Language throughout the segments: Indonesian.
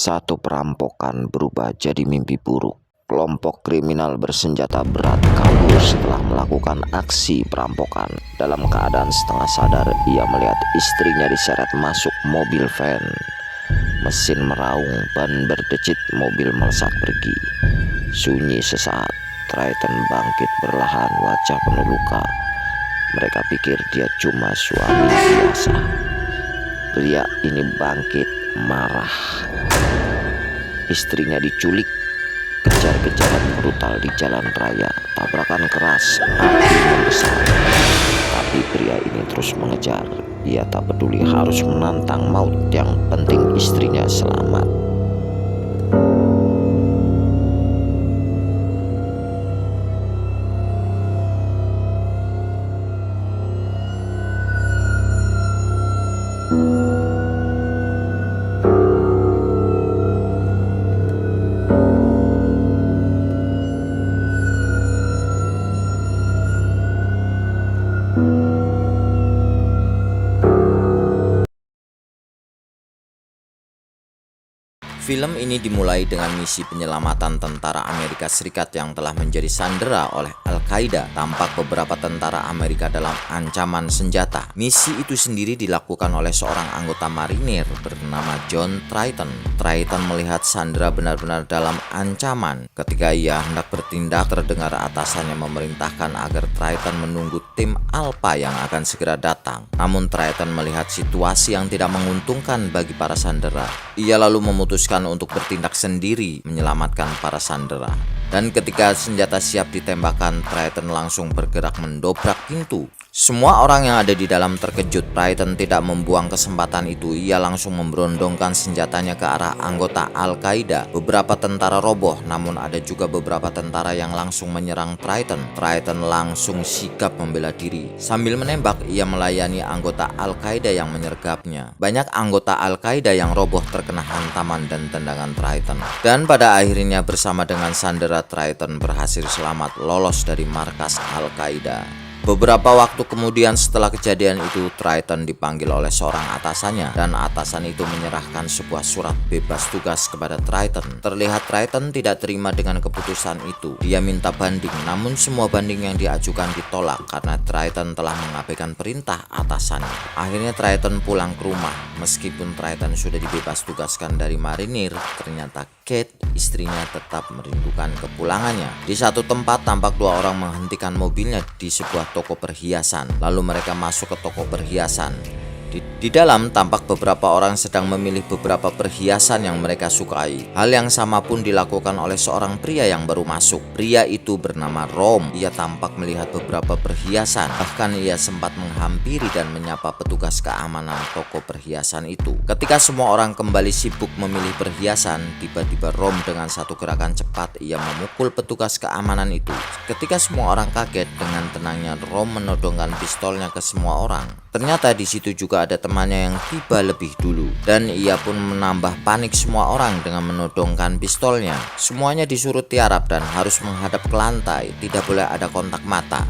Satu perampokan berubah jadi mimpi buruk. Kelompok kriminal bersenjata berat kabur setelah melakukan aksi perampokan. Dalam keadaan setengah sadar, ia melihat istrinya diseret masuk mobil van. Mesin meraung, ban berdecit, mobil melesat pergi. Sunyi sesaat, Triton bangkit perlahan, wajah penuh luka. Mereka pikir dia cuma suami biasa. Pria ini bangkit, marah. Istrinya diculik, kejar-kejaran brutal di jalan raya, tabrakan keras, api membesar. Tapi pria ini terus mengejar. Ia tak peduli harus menantang maut, yang penting istrinya selamat. Film ini dimulai dengan misi penyelamatan tentara Amerika Serikat yang telah menjadi sandera oleh Al-Qaeda. Tampak beberapa tentara Amerika dalam ancaman senjata. Misi itu sendiri dilakukan oleh seorang anggota marinir bernama John Triton. Triton melihat sandera benar-benar dalam ancaman. Ketika ia hendak bertindak, terdengar atasannya memerintahkan agar Triton menunggu tim Alpha yang akan segera datang. Namun Triton melihat situasi yang tidak menguntungkan bagi para sandera. Ia lalu memutuskan untuk bertindak sendiri menyelamatkan para sandera. Dan ketika senjata siap ditembakkan, Triton langsung bergerak mendobrak pintu. Semua orang yang ada di dalam terkejut. Triton tidak membuang kesempatan itu. Ia langsung memberondongkan senjatanya ke arah anggota Al-Qaeda. Beberapa tentara roboh, namun ada juga beberapa tentara yang langsung menyerang Triton. Triton langsung sigap membela diri. Sambil menembak, ia melayani anggota Al-Qaeda yang menyergapnya. Banyak anggota Al-Qaeda yang roboh terkena hantaman dan tendangan Triton. Dan pada akhirnya bersama dengan sandera, Triton berhasil selamat lolos dari markas Al-Qaeda. Beberapa waktu kemudian setelah kejadian itu, Triton dipanggil oleh seorang atasannya, dan atasan itu menyerahkan sebuah surat bebas tugas kepada Triton. Terlihat Triton tidak terima dengan keputusan itu. Dia minta banding, namun semua banding yang diajukan ditolak karena Triton telah mengabaikan perintah atasannya. Akhirnya Triton pulang ke rumah. Meskipun Triton sudah dibebas tugaskan dari marinir, ternyata Kate, istrinya, tetap merindukan kepulangannya. Di satu tempat tampak dua orang menghentikan mobilnya di sebuah toko perhiasan. Lalu mereka masuk ke toko perhiasan. Di dalam tampak beberapa orang sedang memilih beberapa perhiasan yang mereka sukai. Hal yang sama pun dilakukan oleh seorang pria yang baru masuk. Pria itu bernama Rom. Ia tampak melihat beberapa perhiasan. Bahkan ia sempat menghampiri dan menyapa petugas keamanan toko perhiasan itu. Ketika semua orang kembali sibuk memilih perhiasan, tiba-tiba Rom dengan satu gerakan cepat ia memukul petugas keamanan itu. Ketika semua orang kaget, dengan tenangnya Rom menodongkan pistolnya ke semua orang. Ternyata di situ juga ada temannya yang tiba lebih dulu, dan ia pun menambah panik semua orang dengan menodongkan pistolnya. Semuanya disuruh tiarap dan harus menghadap ke lantai, tidak boleh ada kontak mata.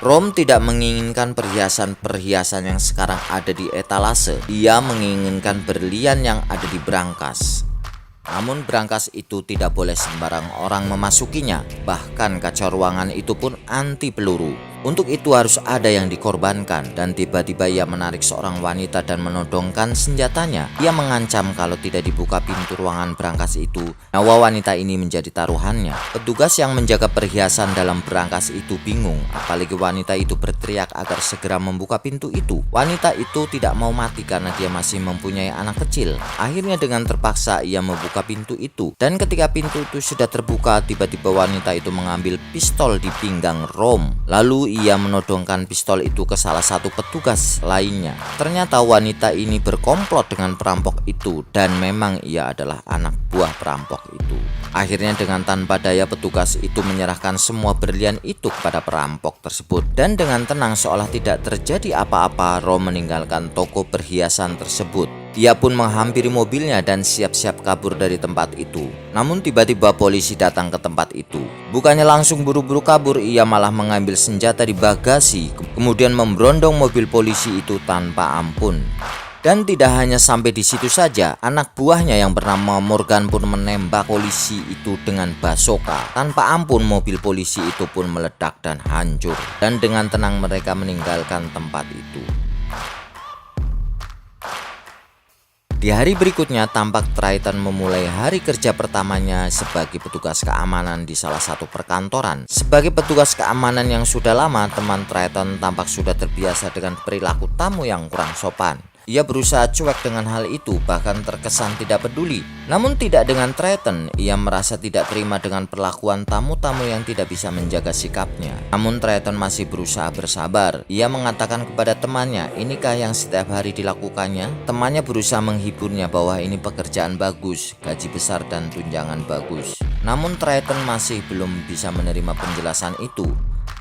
Rom tidak menginginkan perhiasan-perhiasan yang sekarang ada di etalase. Ia menginginkan berlian yang ada di brankas. Namun brankas itu tidak boleh sembarang orang memasukinya. Bahkan kaca ruangan itu pun anti peluru. Untuk itu harus ada yang dikorbankan. Dan tiba-tiba ia menarik seorang wanita dan menodongkan senjatanya. Ia mengancam kalau tidak dibuka pintu ruangan brankas itu, nyawa wanita ini menjadi taruhannya. Petugas yang menjaga perhiasan dalam brankas itu bingung, apalagi wanita itu berteriak agar segera membuka pintu itu. Wanita itu tidak mau mati karena dia masih mempunyai anak kecil. Akhirnya dengan terpaksa ia membuka pintu itu. Dan ketika pintu itu sudah terbuka, tiba-tiba wanita itu mengambil pistol di pinggang Rom. Lalu ia menodongkan pistol itu ke salah satu petugas lainnya. Ternyata wanita ini berkomplot dengan perampok itu, dan memang ia adalah anak buah perampok itu. Akhirnya dengan tanpa daya petugas itu menyerahkan semua berlian itu kepada perampok tersebut. Dan dengan tenang seolah tidak terjadi apa-apa, Rom meninggalkan toko perhiasan tersebut. Ia pun menghampiri mobilnya dan siap-siap kabur dari tempat itu. Namun tiba-tiba polisi datang ke tempat itu. Bukannya langsung buru-buru kabur, ia malah mengambil senjata di bagasi, kemudian memberondong mobil polisi itu tanpa ampun. Dan tidak hanya sampai di situ saja, anak buahnya yang bernama Morgan pun menembak polisi itu dengan basoka. Tanpa ampun mobil polisi itu pun meledak dan hancur. Dan dengan tenang mereka meninggalkan tempat itu. Di hari berikutnya tampak Triton memulai hari kerja pertamanya sebagai petugas keamanan di salah satu perkantoran. Sebagai petugas keamanan yang sudah lama, teman Triton tampak sudah terbiasa dengan perilaku tamu yang kurang sopan. Ia berusaha cuek dengan hal itu, bahkan terkesan tidak peduli. Namun tidak dengan Triton, ia merasa tidak terima dengan perlakuan tamu-tamu yang tidak bisa menjaga sikapnya. Namun Triton masih berusaha bersabar. Ia mengatakan kepada temannya, inikah yang setiap hari dilakukannya? Temannya berusaha menghiburnya bahwa ini pekerjaan bagus, gaji besar dan tunjangan bagus. Namun Triton masih belum bisa menerima penjelasan itu.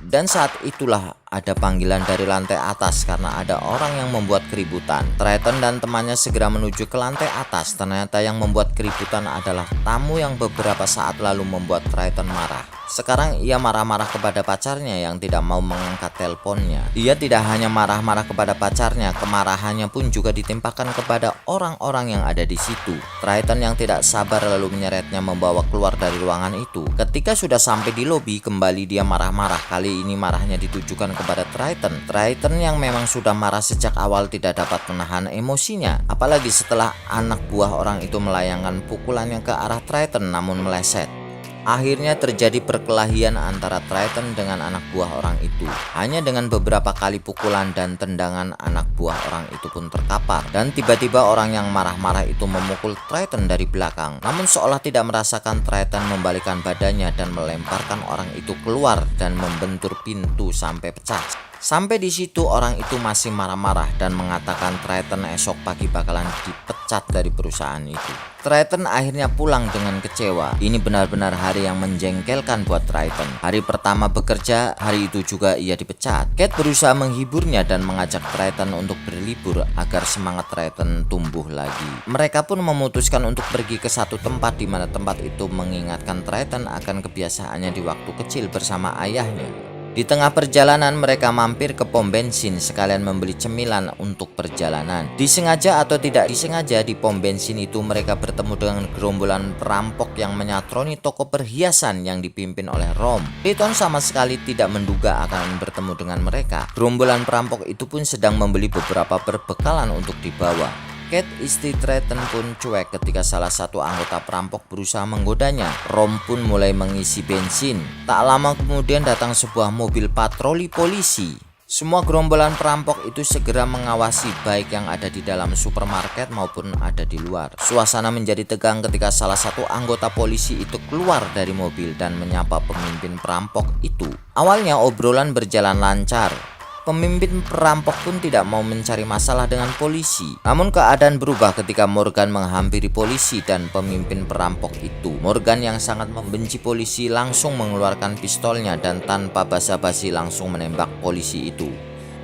Dan saat itulah ada panggilan dari lantai atas karena ada orang yang membuat keributan. Triton dan temannya segera menuju ke lantai atas. Ternyata yang membuat keributan adalah tamu yang beberapa saat lalu membuat Triton marah. Sekarang ia marah-marah kepada pacarnya yang tidak mau mengangkat teleponnya. Ia tidak hanya marah-marah kepada pacarnya, kemarahannya pun juga ditimpakan kepada orang-orang yang ada di situ. Triton yang tidak sabar lalu menyeretnya membawa keluar dari ruangan itu. Ketika sudah sampai di lobi, kembali dia marah-marah. Kali ini marahnya ditujukan kepada Triton. Triton yang memang sudah marah sejak awal tidak dapat menahan emosinya. Apalagi setelah anak buah orang itu melayangkan pukulannya ke arah Triton namun meleset. Akhirnya terjadi perkelahian antara Triton dengan anak buah orang itu. Hanya dengan beberapa kali pukulan dan tendangan anak buah orang itu pun terkapar. Dan tiba-tiba orang yang marah-marah itu memukul Triton dari belakang. Namun seolah tidak merasakan, Triton membalikkan badannya dan melemparkan orang itu keluar dan membentur pintu sampai pecah. Sampai di situ orang itu masih marah-marah dan mengatakan Triton esok pagi bakalan dipecat dari perusahaan itu. Triton akhirnya pulang dengan kecewa. Ini benar-benar hari yang menjengkelkan buat Triton. Hari pertama bekerja, hari itu juga ia dipecat. Kate berusaha menghiburnya dan mengajak Triton untuk berlibur agar semangat Triton tumbuh lagi. Mereka pun memutuskan untuk pergi ke satu tempat di mana tempat itu mengingatkan Triton akan kebiasaannya di waktu kecil bersama ayahnya. Di tengah perjalanan mereka mampir ke pom bensin sekalian membeli cemilan untuk perjalanan. Disengaja atau tidak disengaja di pom bensin itu mereka bertemu dengan gerombolan perampok yang menyatroni toko perhiasan yang dipimpin oleh Rom. Triton sama sekali tidak menduga akan bertemu dengan mereka. Gerombolan perampok itu pun sedang membeli beberapa perbekalan untuk dibawa. Kate, istri Triton pun cuek ketika salah satu anggota perampok berusaha menggodanya. Rom pun mulai mengisi bensin. Tak lama kemudian datang sebuah mobil patroli polisi. Semua gerombolan perampok itu segera mengawasi baik yang ada di dalam supermarket maupun ada di luar. Suasana menjadi tegang ketika salah satu anggota polisi itu keluar dari mobil dan menyapa pemimpin perampok itu. Awalnya obrolan berjalan lancar. Pemimpin perampok pun tidak mau mencari masalah dengan polisi. Namun keadaan berubah ketika Morgan menghampiri polisi dan pemimpin perampok itu. Morgan yang sangat membenci polisi langsung mengeluarkan pistolnya dan tanpa basa-basi langsung menembak polisi itu.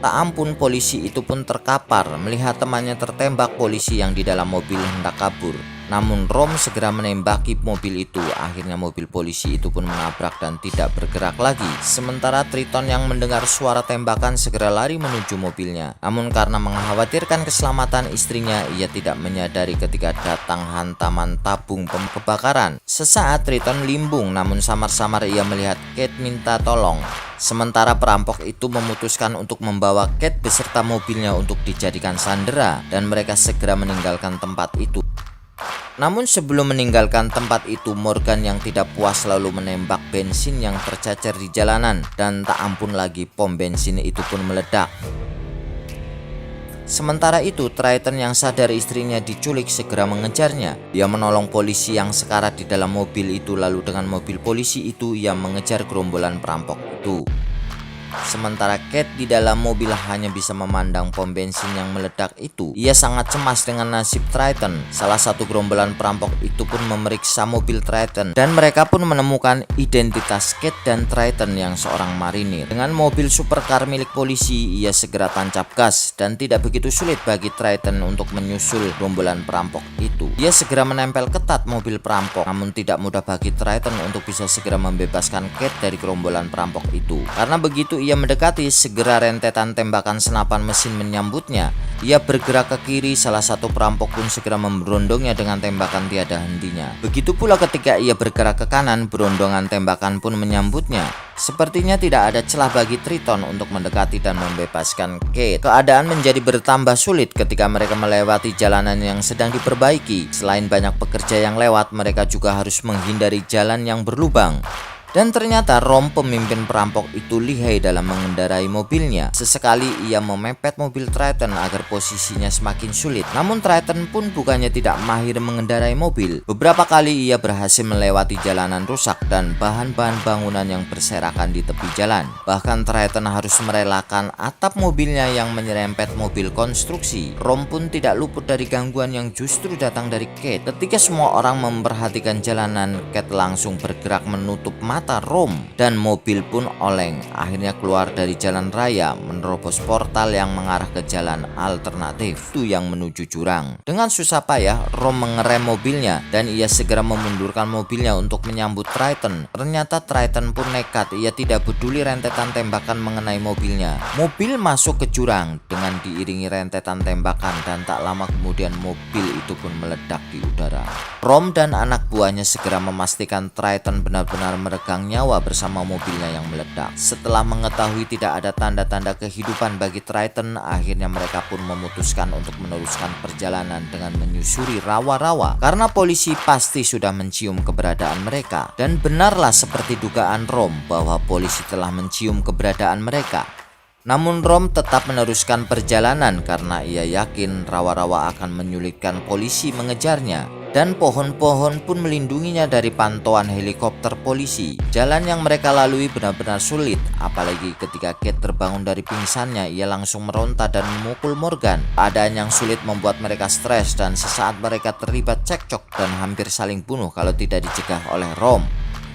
Tak ampun, polisi itu pun terkapar melihat temannya tertembak polisi yang di dalam mobil hendak kabur. Namun Rom segera menembaki mobil itu. Akhirnya mobil polisi itu pun menabrak dan tidak bergerak lagi. Sementara Triton yang mendengar suara tembakan segera lari menuju mobilnya. Namun karena mengkhawatirkan keselamatan istrinya, ia tidak menyadari ketika datang hantaman tabung kebakaran. Sesaat Triton limbung, namun samar-samar ia melihat Kate minta tolong. Sementara perampok itu memutuskan untuk membawa Kate beserta mobilnya untuk dijadikan sandera dan mereka segera meninggalkan tempat itu. Namun sebelum meninggalkan tempat itu, Morgan yang tidak puas lalu menembak bensin yang tercecer di jalanan dan tak ampun lagi pom bensin itu pun meledak. Sementara itu, Triton yang sadar istrinya diculik segera mengejarnya. Ia menolong polisi yang sekarat di dalam mobil itu, lalu dengan mobil polisi itu ia mengejar gerombolan perampok itu. Sementara Kate di dalam mobil hanya bisa memandang pom bensin yang meledak itu. Ia sangat cemas dengan nasib Triton. Salah satu gerombolan perampok itu pun memeriksa mobil Triton dan mereka pun menemukan identitas Kate dan Triton yang seorang marinir. Dengan mobil supercar milik polisi, ia segera tancap gas dan tidak begitu sulit bagi Triton untuk menyusul gerombolan perampok itu. Ia segera menempel ketat mobil perampok, namun tidak mudah bagi Triton untuk bisa segera membebaskan Kate dari gerombolan perampok itu. Karena begitu Begitu ia mendekati, segera rentetan tembakan senapan mesin menyambutnya. Ia bergerak ke kiri, salah satu perampok pun segera memberondongnya dengan tembakan tiada hentinya. Begitu pula ketika ia bergerak ke kanan, berondongan tembakan pun menyambutnya. Sepertinya tidak ada celah bagi Triton untuk mendekati dan membebaskan Kate. Keadaan menjadi bertambah sulit ketika mereka melewati jalanan yang sedang diperbaiki. Selain banyak pekerja yang lewat, mereka juga harus menghindari jalan yang berlubang. Dan ternyata Rom, pemimpin perampok itu, lihai dalam mengendarai mobilnya. Sesekali ia memepet mobil Triton agar posisinya semakin sulit. Namun Triton pun bukannya tidak mahir mengendarai mobil. Beberapa kali ia berhasil melewati jalanan rusak dan bahan-bahan bangunan yang berserakan di tepi jalan. Bahkan Triton harus merelakan atap mobilnya yang menyerempet mobil konstruksi. Rom pun tidak luput dari gangguan yang justru datang dari Kate. Ketika semua orang memperhatikan jalanan, Kate langsung bergerak menutup mata Rom dan mobil pun oleng. Akhirnya keluar dari jalan raya, menerobos portal yang mengarah ke jalan alternatif itu yang menuju jurang. Dengan susah payah Rom mengerem mobilnya dan ia segera memundurkan mobilnya untuk menyambut Triton. Ternyata Triton pun nekat, ia tidak peduli rentetan tembakan mengenai mobilnya. Mobil masuk ke jurang dengan diiringi rentetan tembakan dan tak lama kemudian mobil itu pun meledak di udara. Rom dan anak buahnya segera memastikan Triton benar-benar meregang nyawa bersama mobilnya yang meledak. Setelah mengetahui tidak ada tanda-tanda kehidupan bagi Triton, akhirnya mereka pun memutuskan untuk meneruskan perjalanan dengan menyusuri rawa-rawa karena polisi pasti sudah mencium keberadaan mereka. Dan benarlah seperti dugaan Rom bahwa polisi telah mencium keberadaan mereka. Namun Rom tetap meneruskan perjalanan karena ia yakin rawa-rawa akan menyulitkan polisi mengejarnya. Dan pohon-pohon pun melindunginya dari pantauan helikopter polisi. Jalan yang mereka lalui benar-benar sulit, apalagi ketika Kate terbangun dari pingsannya, ia langsung meronta dan memukul Morgan. Keadaan yang sulit membuat mereka stres dan sesaat mereka terlibat cekcok dan hampir saling bunuh kalau tidak dicegah oleh Rom.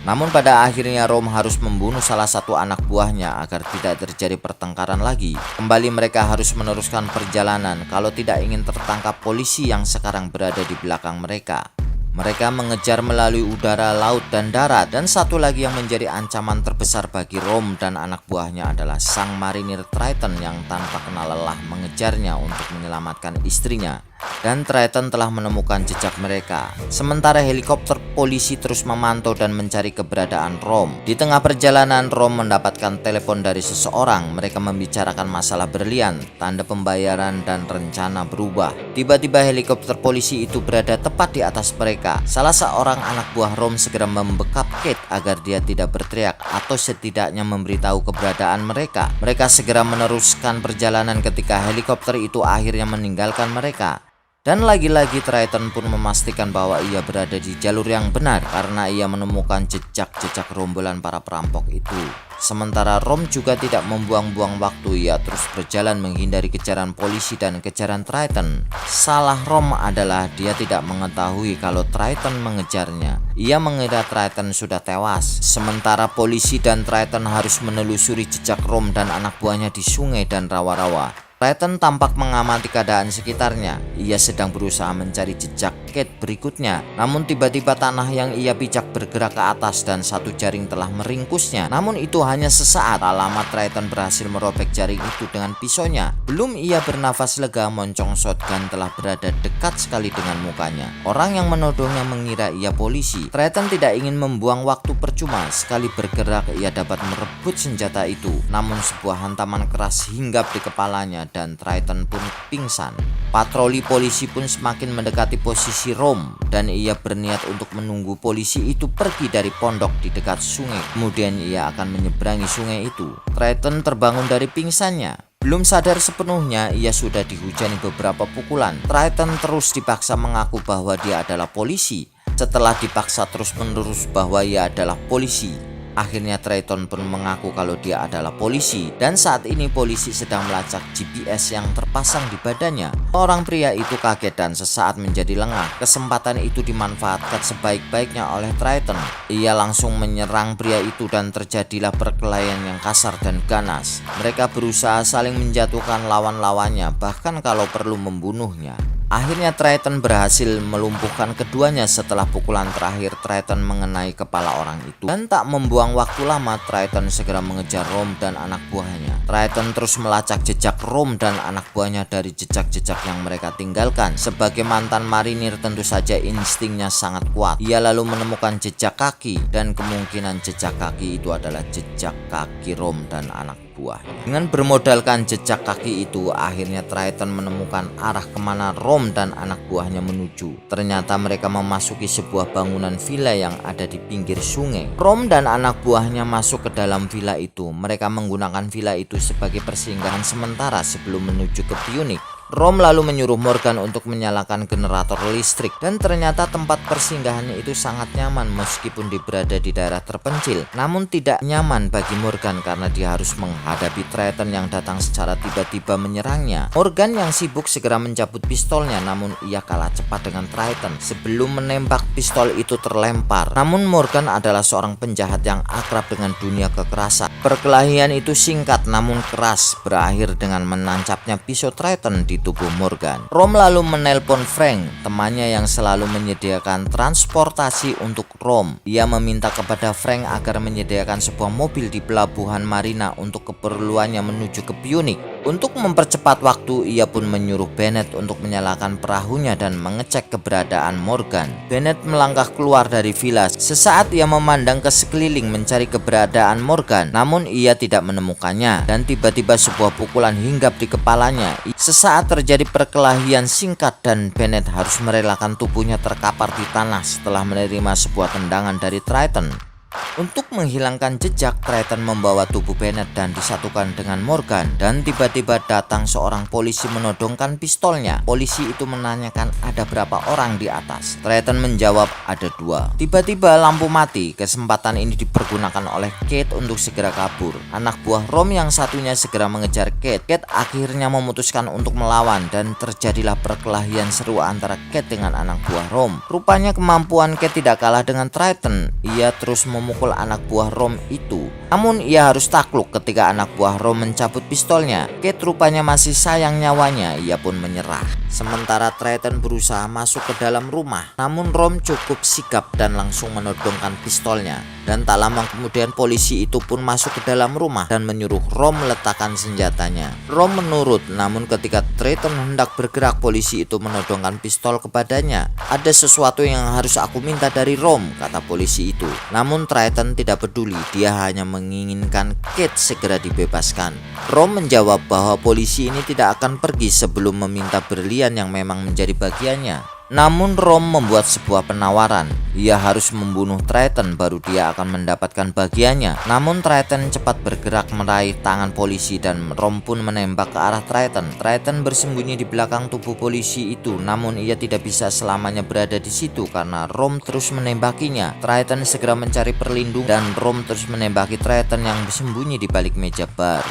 Namun pada akhirnya Rom harus membunuh salah satu anak buahnya agar tidak terjadi pertengkaran lagi. Kembali mereka harus meneruskan perjalanan kalau tidak ingin tertangkap polisi yang sekarang berada di belakang mereka. Mereka mengejar melalui udara, laut, dan darat. Dan satu lagi yang menjadi ancaman terbesar bagi Rom dan anak buahnya adalah sang marinir Triton yang tanpa kenal lelah mengejarnya untuk menyelamatkan istrinya. Dan Triton telah menemukan jejak mereka. Sementara helikopter polisi terus memantau dan mencari keberadaan Rom. Di tengah perjalanan, Rom mendapatkan telepon dari seseorang. Mereka membicarakan masalah berlian, tanda pembayaran, dan rencana berubah. Tiba-tiba helikopter polisi itu berada tepat di atas mereka. Salah seorang anak buah Rom segera membekap Kate agar dia tidak berteriak atau setidaknya memberitahu keberadaan mereka. Mereka segera meneruskan perjalanan ketika helikopter itu akhirnya meninggalkan mereka. Dan lagi-lagi Triton pun memastikan bahwa ia berada di jalur yang benar karena ia menemukan jejak-jejak rombolan para perampok itu. Sementara Rom juga tidak membuang-buang waktu, ia terus berjalan menghindari kejaran polisi dan kejaran Triton. Salah Rom adalah dia tidak mengetahui kalau Triton mengejarnya. Ia mengira Triton sudah tewas. Sementara polisi dan Triton harus menelusuri jejak Rom dan anak buahnya di sungai dan rawa-rawa. Triton tampak mengamati keadaan sekitarnya. Ia sedang berusaha mencari jejak Kate berikutnya. Namun tiba-tiba tanah yang ia pijak bergerak ke atas dan satu jaring telah meringkusnya. Namun itu hanya sesaat. Lama Triton berhasil merobek jaring itu dengan pisaunya. Belum ia bernafas lega, moncong shotgun telah berada dekat sekali dengan mukanya. Orang yang menodongnya mengira ia polisi. Triton tidak ingin membuang waktu percuma. Sekali bergerak ia dapat merebut senjata itu. Namun sebuah hantaman keras hinggap di kepalanya dan Triton pun pingsan. Patroli polisi pun semakin mendekati posisi Rom dan ia berniat untuk menunggu polisi itu pergi dari pondok di dekat sungai. Kemudian ia akan menyeberangi sungai itu. Triton terbangun dari pingsannya. Belum sadar sepenuhnya, ia sudah dihujani beberapa pukulan. Triton terus dipaksa mengaku bahwa dia adalah polisi. Setelah dipaksa terus-menerus bahwa ia adalah polisi, akhirnya Triton pun mengaku kalau dia adalah polisi dan saat ini polisi sedang melacak GPS yang terpasang di badannya. Orang pria itu kaget dan sesaat menjadi lengah. Kesempatan itu dimanfaatkan sebaik-baiknya oleh Triton. Ia langsung menyerang pria itu dan terjadilah perkelahian yang kasar dan ganas. Mereka berusaha saling menjatuhkan lawan-lawannya, bahkan kalau perlu membunuhnya. Akhirnya Triton berhasil melumpuhkan keduanya setelah pukulan terakhir Triton mengenai kepala orang itu. Dan tak membuang waktu lama, Triton segera mengejar Rom dan anak buahnya. Triton terus melacak jejak Rom dan anak buahnya dari jejak-jejak yang mereka tinggalkan. Sebagai mantan marinir, tentu saja instingnya sangat kuat. Ia lalu menemukan jejak kaki, dan kemungkinan jejak kaki itu adalah jejak kaki Rom dan anak buahnya. Dengan bermodalkan jejak kaki itu, akhirnya Triton menemukan arah kemana Rom dan anak buahnya menuju. Ternyata mereka memasuki sebuah bangunan villa yang ada di pinggir sungai. Rom dan anak buahnya masuk ke dalam villa itu. Mereka menggunakan villa itu sebagai persinggahan sementara sebelum menuju ke Punic. Rom lalu menyuruh Morgan untuk menyalakan generator listrik, dan ternyata tempat persinggahannya itu sangat nyaman meskipun berada di daerah terpencil. Namun tidak nyaman bagi Morgan karena dia harus menghadapi Triton yang datang secara tiba-tiba menyerangnya. Morgan yang sibuk segera mencabut pistolnya, namun ia kalah cepat dengan Triton. Sebelum menembak, pistol itu terlempar. Namun Morgan adalah seorang penjahat yang akrab dengan dunia kekerasan. Perkelahian itu singkat namun keras, berakhir dengan menancapnya pisau Triton di tubuh Morgan. Rom lalu menelpon Frank, temannya yang selalu menyediakan transportasi untuk Rom. Ia meminta kepada Frank agar menyediakan sebuah mobil di pelabuhan Marina untuk keperluannya menuju ke Punic. Untuk mempercepat waktu, ia pun menyuruh Bennett untuk menyalakan perahunya dan mengecek keberadaan Morgan. Bennett melangkah keluar dari villa. Sesaat ia memandang ke sekeliling mencari keberadaan Morgan, namun ia tidak menemukannya, dan tiba-tiba sebuah pukulan hinggap di kepalanya. Sesaat terjadi perkelahian singkat dan Bennett harus merelakan tubuhnya terkapar di tanah setelah menerima sebuah tendangan dari Triton. Untuk menghilangkan jejak, Triton membawa tubuh Bennett dan disatukan dengan Morgan, dan tiba-tiba datang seorang polisi menodongkan pistolnya. Polisi itu menanyakan ada berapa orang di atas. Triton menjawab ada 2. Tiba-tiba lampu mati. Kesempatan ini dipergunakan oleh Kate untuk segera kabur. Anak buah Rom yang satunya segera mengejar Kate. Kate akhirnya memutuskan untuk melawan, dan terjadilah perkelahian seru antara Kate dengan anak buah Rom. Rupanya kemampuan Kate tidak kalah dengan Triton. Ia terus memukul anak buah Rom itu. Namun ia harus takluk ketika anak buah Rom mencabut pistolnya. Kate rupanya masih sayang nyawanya, ia pun menyerah. Sementara Triton berusaha masuk ke dalam rumah, namun Rom cukup sigap dan langsung menodongkan pistolnya. Dan tak lama kemudian polisi itu pun masuk ke dalam rumah dan menyuruh Rom meletakkan senjatanya. Rom menurut, namun ketika Triton hendak bergerak, polisi itu menodongkan pistol kepadanya. Ada sesuatu yang harus aku minta dari Rom, kata polisi itu. Namun Triton tidak peduli, dia hanya menginginkan Kate segera dibebaskan. Rom menjawab bahwa polisi ini tidak akan pergi sebelum meminta berlian yang memang menjadi bagiannya. Namun Rom membuat sebuah penawaran. Ia harus membunuh Triton baru dia akan mendapatkan bagiannya. Namun Triton cepat bergerak meraih tangan polisi dan Rom pun menembak ke arah Triton. Triton bersembunyi di belakang tubuh polisi itu, namun ia tidak bisa selamanya berada di situ karena Rom terus menembakinya. Triton segera mencari perlindungan dan Rom terus menembaki Triton yang bersembunyi di balik meja bar.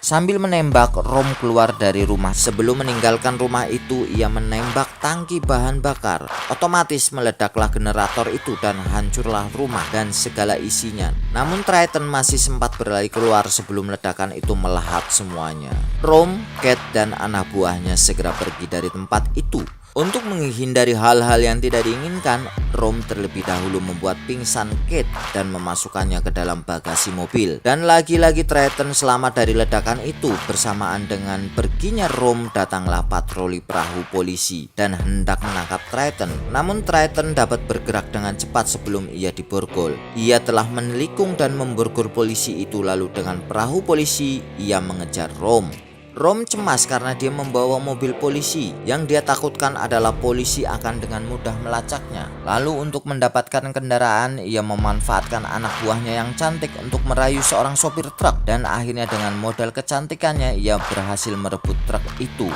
Sambil menembak, Rom keluar dari rumah. Sebelum meninggalkan rumah itu, ia menembak tangki bahan bakar. Otomatis meledaklah generator itu dan hancurlah rumah dan segala isinya. Namun Triton masih sempat berlari keluar sebelum ledakan itu melahap semuanya. Rom, Kate, dan anak buahnya segera pergi dari tempat itu. Untuk menghindari hal-hal yang tidak diinginkan, Rom terlebih dahulu membuat pingsan Kate dan memasukkannya ke dalam bagasi mobil. Dan lagi-lagi Triton selamat dari ledakan itu. Bersamaan dengan perginya Rom, datanglah patroli perahu polisi dan hendak menangkap Triton. Namun Triton dapat bergerak dengan cepat sebelum ia diborgol. Ia telah menelikung dan memborgol polisi itu, lalu dengan perahu polisi ia mengejar Rom. Rom cemas karena dia membawa mobil polisi. Yang dia takutkan adalah polisi akan dengan mudah melacaknya. Lalu untuk mendapatkan kendaraan, ia memanfaatkan anak buahnya yang cantik untuk merayu seorang sopir truk. Dan akhirnya dengan modal kecantikannya, ia berhasil merebut truk itu,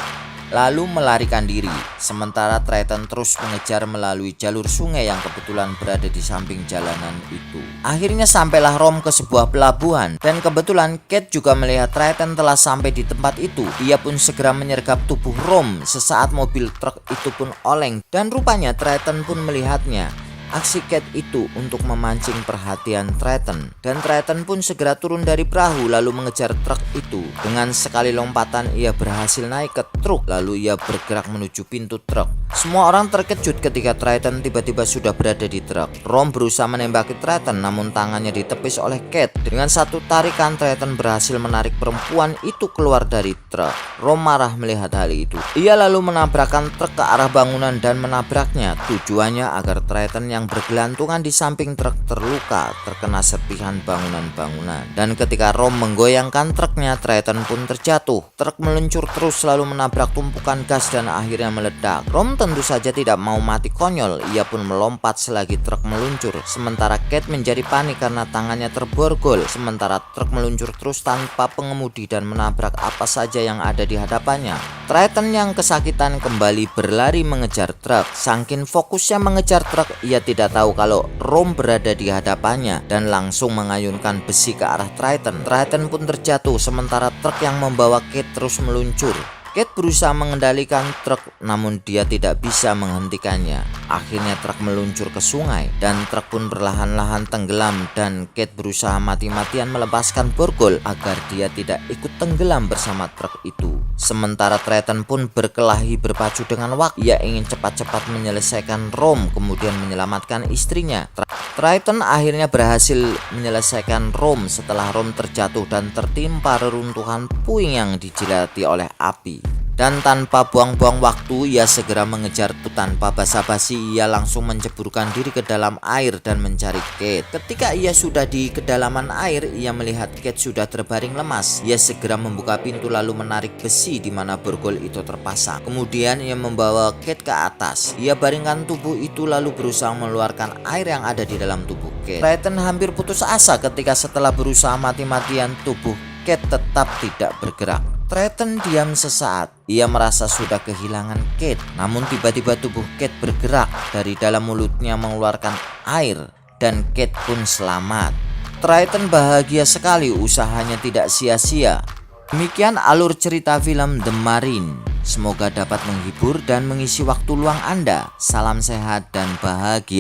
lalu melarikan diri. Sementara Triton terus mengejar melalui jalur sungai yang kebetulan berada di samping jalanan itu. Akhirnya sampailah Rom ke sebuah pelabuhan, dan kebetulan Kate juga melihat Triton telah sampai di tempat itu. Ia pun segera menyergap tubuh Rom. Sesaat mobil truk itu pun oleng, dan rupanya Triton pun melihatnya. Aksi Kate itu untuk memancing perhatian Triton, dan Triton pun segera turun dari perahu lalu mengejar truk itu. Dengan sekali lompatan ia berhasil naik ke truk, lalu ia bergerak menuju pintu truk. Semua orang terkejut ketika Triton tiba-tiba sudah berada di truk. Rom berusaha menembaki Triton, namun tangannya ditepis oleh Kate. Dengan satu tarikan, Triton berhasil menarik perempuan itu keluar dari truk. Rom marah melihat hal itu. Ia lalu menabrakkan truk ke arah bangunan dan menabraknya. Tujuannya agar Triton yang bergelantungan di samping truk terluka, terkena serpihan bangunan-bangunan. Dan ketika Rom menggoyangkan truknya, Triton pun terjatuh. Truk meluncur terus lalu menabrak tumpukan gas dan akhirnya meledak. Rom tentu saja tidak mau mati konyol, ia pun melompat selagi truk meluncur. Sementara Kate menjadi panik karena tangannya terborgol. Sementara truk meluncur terus tanpa pengemudi dan menabrak apa saja yang ada di hadapannya. Triton yang kesakitan kembali berlari mengejar truk. Saking fokusnya mengejar truk, ia tidak tahu kalau Rom berada di hadapannya dan langsung mengayunkan besi ke arah Triton. Triton pun terjatuh sementara truk yang membawa Kate terus meluncur. Kate berusaha mengendalikan truk, namun dia tidak bisa menghentikannya. Akhirnya truk meluncur ke sungai dan truk pun perlahan-lahan tenggelam dan Kate berusaha mati-matian melepaskan borgol agar dia tidak ikut tenggelam bersama truk itu. Sementara Triton pun berkelahi berpacu dengan waktu. Ia ingin cepat-cepat menyelesaikan Rom kemudian menyelamatkan istrinya. Triton akhirnya berhasil menyelesaikan Rom setelah Rom terjatuh dan tertimpa reruntuhan puing yang dijilati oleh api. Dan tanpa buang-buang waktu, ia segera mengejar tanpa basa-basi. Ia langsung menceburkan diri ke dalam air dan mencari Kate. Ketika ia sudah di kedalaman air, ia melihat Kate sudah terbaring lemas. Ia segera membuka pintu lalu menarik besi di mana borgol itu terpasang. Kemudian ia membawa Kate ke atas. Ia baringkan tubuh itu lalu berusaha mengeluarkan air yang ada di dalam tubuh Kate. Triton hampir putus asa ketika setelah berusaha mati-matian tubuh Kate tetap tidak bergerak. Triton diam sesaat. Ia merasa sudah kehilangan Kate. Namun tiba-tiba tubuh Kate bergerak. Dari dalam mulutnya mengeluarkan air. Dan Kate pun selamat. Triton bahagia sekali, usahanya tidak sia-sia. Demikian alur cerita film The Marine. Semoga dapat menghibur dan mengisi waktu luang Anda. Salam sehat dan bahagia.